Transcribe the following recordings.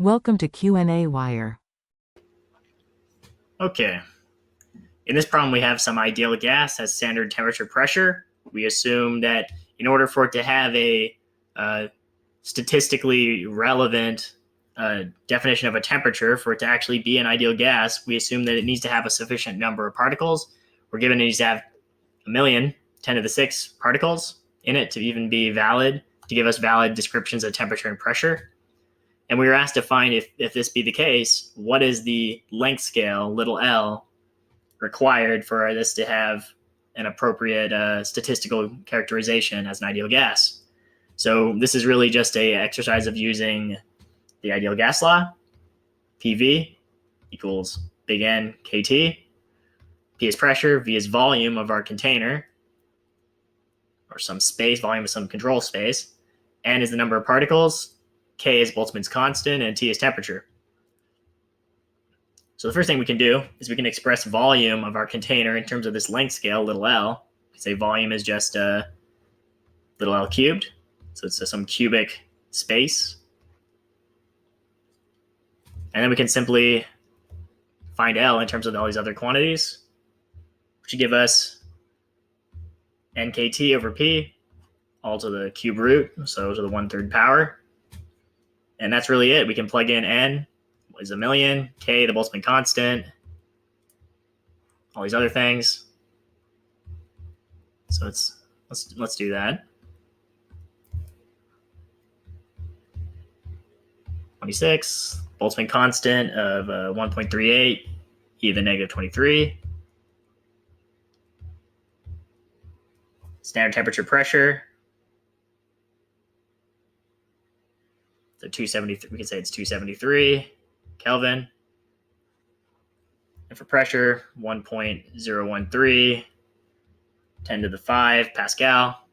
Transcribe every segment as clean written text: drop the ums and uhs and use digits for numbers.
Welcome to qnawire. Okay. In this problem, we have some ideal gas at standard temperature pressure. We assume that in order for it to have a statistically relevant definition of a temperature, for it to actually be an ideal gas, we assume that it needs to have a sufficient number of particles. We're given it needs to have 1,000,000, 10 to the 6 particles in it to even be valid, to give us valid descriptions of temperature and pressure. And we were asked to find if this be the case, what is the length scale, little l, required for this to have an appropriate statistical characterization as an ideal gas. So this is really just an exercise of using the ideal gas law. PV equals big N kT. P is pressure, V is volume of our container, or some space, volume of some control space. N is the number of particles, K is Boltzmann's constant, and T is temperature. So the first thing we can do is we can express volume of our container in terms of this length scale, little l. We can say volume is just little l cubed. So it's some cubic space. And then we can simply find L in terms of all these other quantities, which would give us nkt over P, all to the cube root, so to the 1/3 power. And that's really it. We can plug in N is 1,000,000, K, the Boltzmann constant, all these other things. So let's do that. 26, Boltzmann constant of 1.38, e to the negative 23. Standard temperature pressure. So 273, we can say it's 273 Kelvin. And for pressure, 1.013, 10 to the 5 Pascal,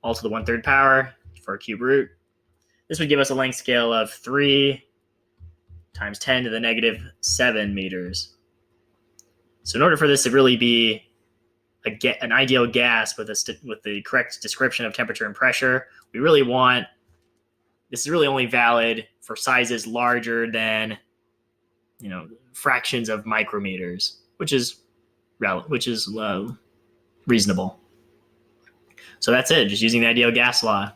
all to the 1/3 power for a cube root. This would give us a length scale of 3 times 10 to the negative 7 meters. So in order for this to really be an ideal gas with the correct description of temperature and pressure, this is really only valid for sizes larger than, fractions of micrometers, which is reasonable. So that's it, just using the ideal gas law.